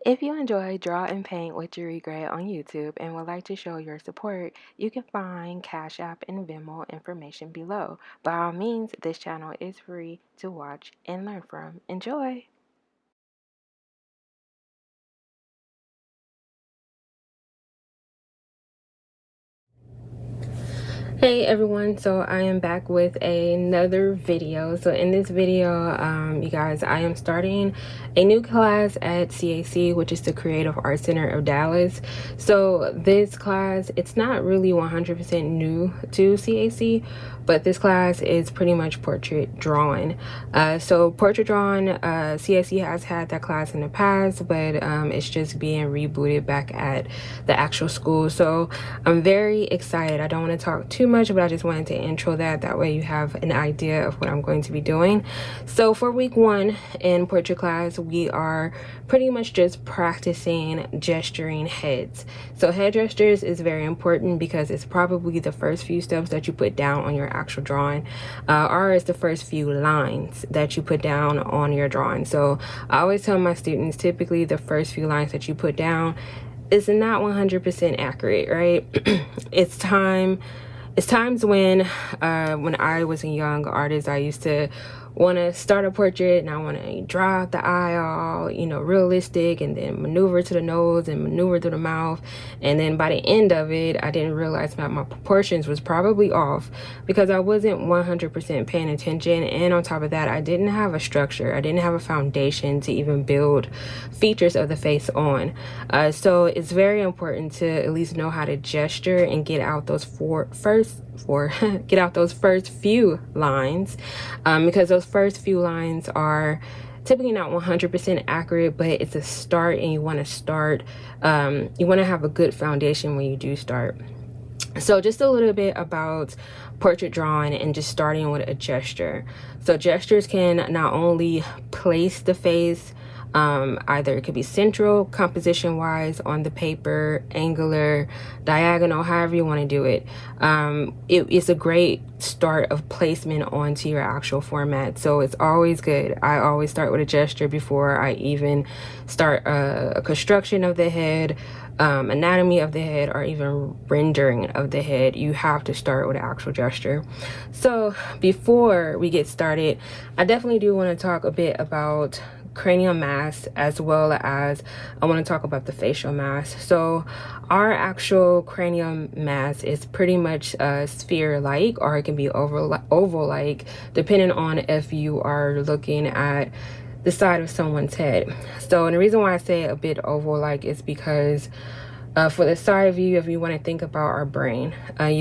If you enjoy Draw and Paint What You Regret on YouTube and would like to show your support, you can find Cash App and Venmo information below. By all means, this channel is free to watch and learn from. Enjoy! Hey everyone, so I am back with another video. So in this video, you guys, I am starting a new class at CAC, which is the Creative Arts Center of Dallas. So this class, it's not really 100% new to CAC, but this class is pretty much portrait drawing. So portrait drawing, CAC has had that class in the past, but it's just being rebooted back at the actual school. So I'm very excited. I don't want to talk too much, but I just wanted to intro that way you have an idea of what I'm going to be doing. So for week 1 in portrait class, we are pretty much just practicing gesturing heads. So head gestures is very important because it's probably the first few steps that you put down on your actual drawing, or it's the first few lines that you put down on your drawing. So I always tell my students, typically the first few lines that you put down is not 100% accurate, right? It's times when I was a young artist, I used to want to start a portrait and I want to draw out the eye all, you know, realistic, and then maneuver to the nose and maneuver to the mouth, and then by the end of it I didn't realize that my proportions was probably off because I wasn't 100% paying attention, and on top of that I didn't have a structure, I didn't have a foundation to even build features of the face on. So it's very important to at least know how to gesture and get out those get out those first few lines, because those first few lines are typically not 100% accurate, but it's a start, and you want to start, you want to have a good foundation when you do start. So just a little bit about portrait drawing and just starting with a gesture. So gestures can not only place the face, either it could be central, composition wise on the paper, angular, diagonal, however you want to do it. It's a great start of placement onto your actual format, so it's always good. I always start with a gesture before I even start a construction of the head, anatomy of the head, or even rendering of the head. You have to start with an actual gesture. So before we get started, I definitely do want to talk a bit about cranial mass, as well as I want to talk about the facial mass. So our actual cranial mass is pretty much sphere-like, or it can be oval-like, depending on if you are looking at the side of someone's head. So, and the reason why I say a bit oval-like is because for the side view, if you want to think about our brain,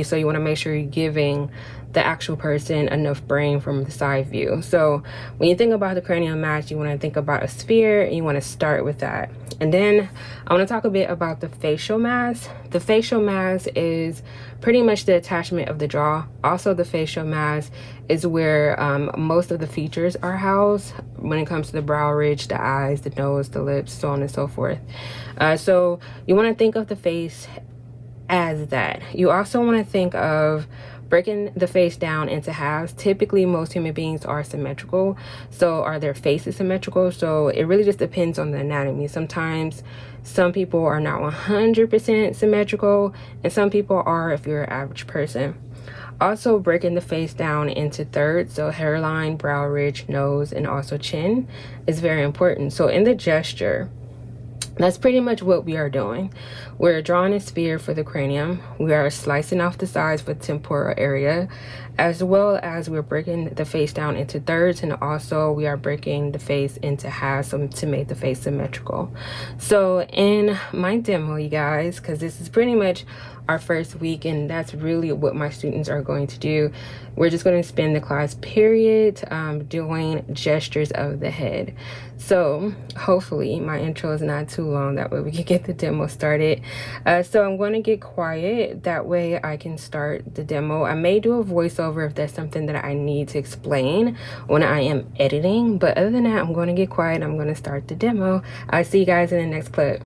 so you want to make sure you're giving the actual person enough brain from the side view. So when you think about the cranial mass, you want to think about a sphere, and you want to start with that. And then I want to talk a bit about the facial mass. The facial mass is pretty much the attachment of the jaw. Also, the facial mass is where most of the features are housed when it comes to the brow ridge, the eyes, the nose, the lips, so on and so forth. So you want to think of the face as that. You also want to think of breaking the face down into halves. Typically most human beings are symmetrical, so are their faces symmetrical? So it really just depends on the anatomy. Sometimes some people are not 100% symmetrical, and some people are if you're an average person. Also, breaking the face down into thirds, so hairline, brow ridge, nose, and also chin is very important. So in the gesture, that's pretty much what we are doing. We're drawing a sphere for the cranium. We are slicing off the sides for the temporal area. as well as we're breaking the face down into thirds, and also we are breaking the face into halves to make the face symmetrical. So in my demo, you guys, because this is pretty much our first week and that's really what my students are going to do, we're just going to spend the class period doing gestures of the head. So hopefully my intro is not too long, that way we can get the demo started. So I'm going to get quiet, that way I can start the demo. I may do a voiceover if there's something that I need to explain when I am editing, but other than that, I'm going to get quiet and I'm going to start the demo. I'll see you guys in the next clip.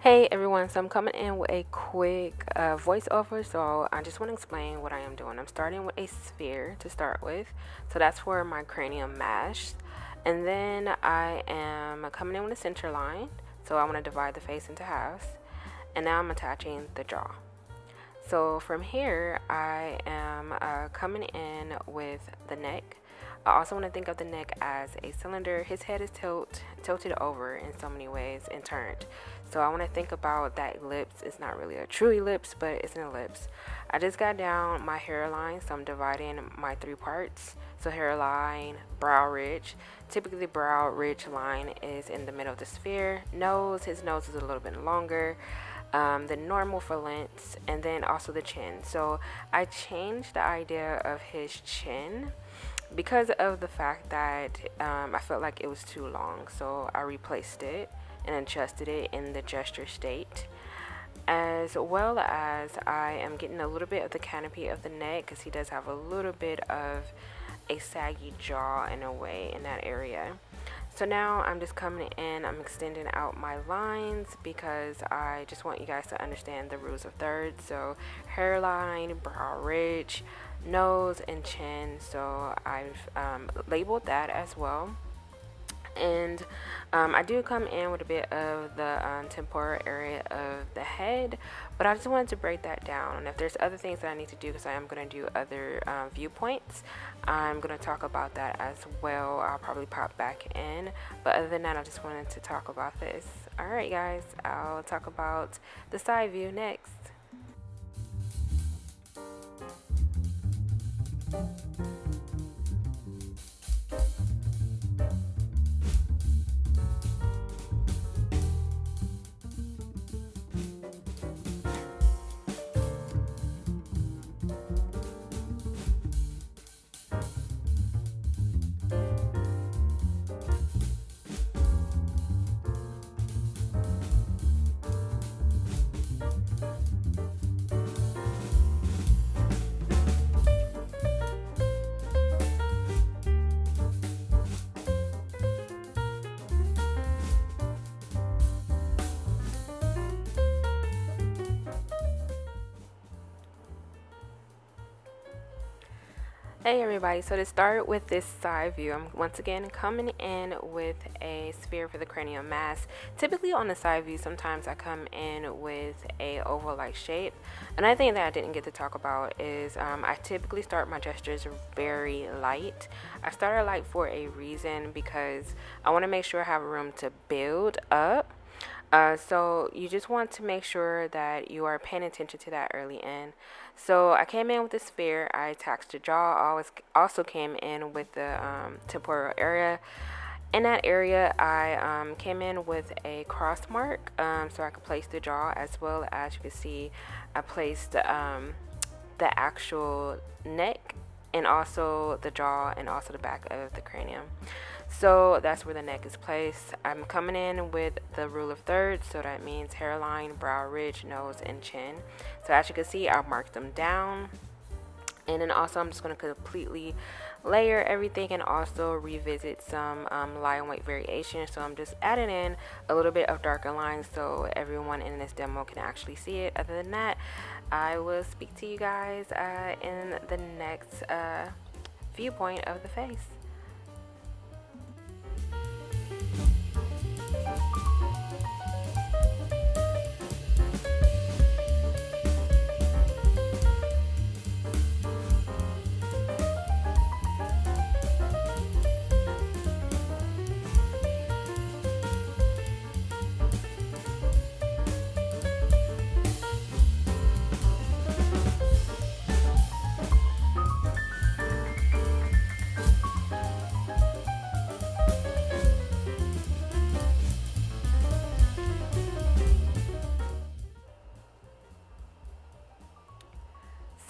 Hey everyone, so I'm coming in with a quick voiceover. So I just want to explain what I am doing. I'm starting with a sphere to start with, so that's for my cranial mass, and then I am coming in with a center line, so I want to divide the face into halves, and now I'm attaching the jaw. So from here I am coming in with the neck. I also want to think of the neck as a cylinder. His head is tilted over in so many ways and turned. So I want to think about that ellipse. It's not really a true ellipse, but it's an ellipse. I just got down my hairline, so I'm dividing my three parts. So hairline, brow ridge. Typically the brow ridge line is in the middle of the sphere. Nose, his nose is a little bit longer than normal for lengths, and then also the chin. So I changed the idea of his chin because of the fact that I felt like it was too long, so I replaced it and adjusted it in the gesture state, as well as I am getting a little bit of the canopy of the neck because he does have a little bit of a saggy jaw in a way in that area. So now I'm just coming in, I'm extending out my lines because I just want you guys to understand the rules of thirds. So hairline, brow ridge, nose, and chin. So I've labeled that as well. And I do come in with a bit of the temporal area of the head, but I just wanted to break that down. And if there's other things that I need to do, because I am going to do other viewpoints, I'm going to talk about that as well. I'll probably pop back in, but other than that, I just wanted to talk about this. All right, guys, I'll talk about the side view next. Hey everybody, so to start with this side view, I'm once again coming in with a sphere for the cranial mass. Typically on the side view, sometimes I come in with a oval-like shape. Another thing that I didn't get to talk about is I typically start my gestures very light. I started light for a reason because I want to make sure I have room to build up. So you just want to make sure that you are paying attention to that early in. So I came in with the sphere, I attached the jaw, I also came in with the temporal area. In that area, I came in with a cross mark so I could place the jaw, as well as you can see I placed the actual neck and also the jaw and also the back of the cranium. So that's where the neck is placed. I'm coming in with the rule of thirds, so that means hairline, brow ridge, nose, and chin. So as you can see, I've marked them down. And then also I'm just going to completely layer everything and also revisit some lie and weight variation. So I'm just adding in a little bit of darker lines so everyone in this demo can actually see it. Other than that, I will speak to you guys in the next viewpoint of the face.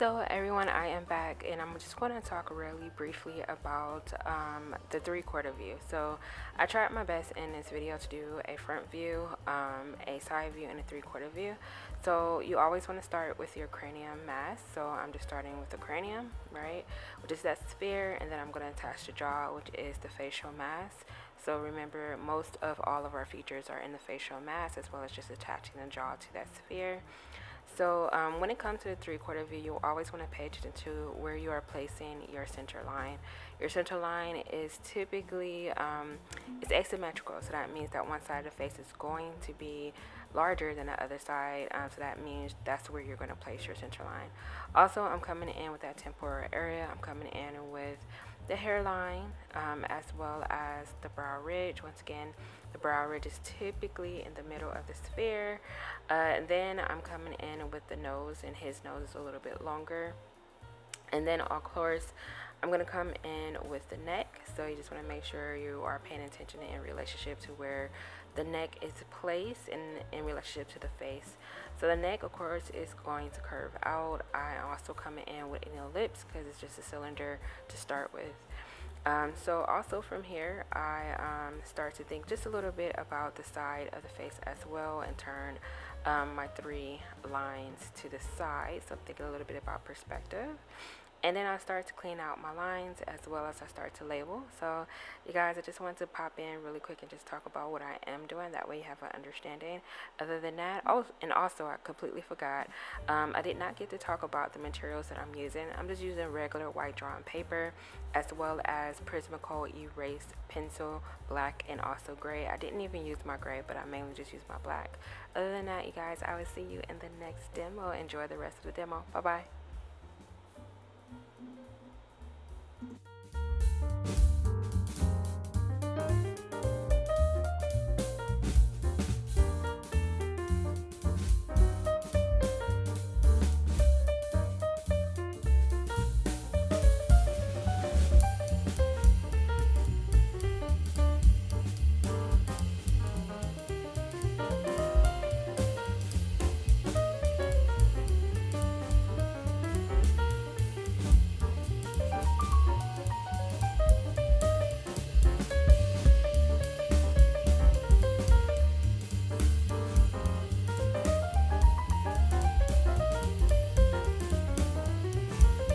So everyone, I am back and I'm just going to talk really briefly about the 3/4 view. So I tried my best in this video to do a front view, a side view, and a 3/4 view. So you always want to start with your cranium mass. So I'm just starting with the cranium, right, which is that sphere, and then I'm going to attach the jaw, which is the facial mass. So remember, most of all of our features are in the facial mass, as well as just attaching the jaw to that sphere. So when it comes to the 3/4 view, you always want to pay attention to where you are placing your center line. Your center line is typically it's asymmetrical, so that means that one side of the face is going to be larger than the other side. So that means that's where you're going to place your center line. Also, I'm coming in with that temporal area. I'm coming in with the hairline, as well as the brow ridge. Once again, the brow ridge is typically in the middle of the sphere. Then I'm coming in with the nose, and his nose is a little bit longer. And then, of course, I'm going to come in with the neck. So you just want to make sure you are paying attention in relationship to where the neck is placed in relationship to the face. So the neck, of course, is going to curve out. I also come in with an ellipse because it's just a cylinder to start with. So also from here, I start to think just a little bit about the side of the face as well, and turn my 3 lines to the side. So I'm thinking a little bit about perspective. And then I start to clean out my lines, as well as I start to label. So you guys, I just wanted to pop in really quick and just talk about what I am doing. That way you have an understanding. Other than that, oh, and also I completely forgot, I did not get to talk about the materials that I'm using. I'm just using regular white drawing paper, as well as Prismacolor erase pencil, black, and also gray. I didn't even use my gray, but I mainly just used my black. Other than that, you guys, I will see you in the next demo. Enjoy the rest of the demo. Bye bye.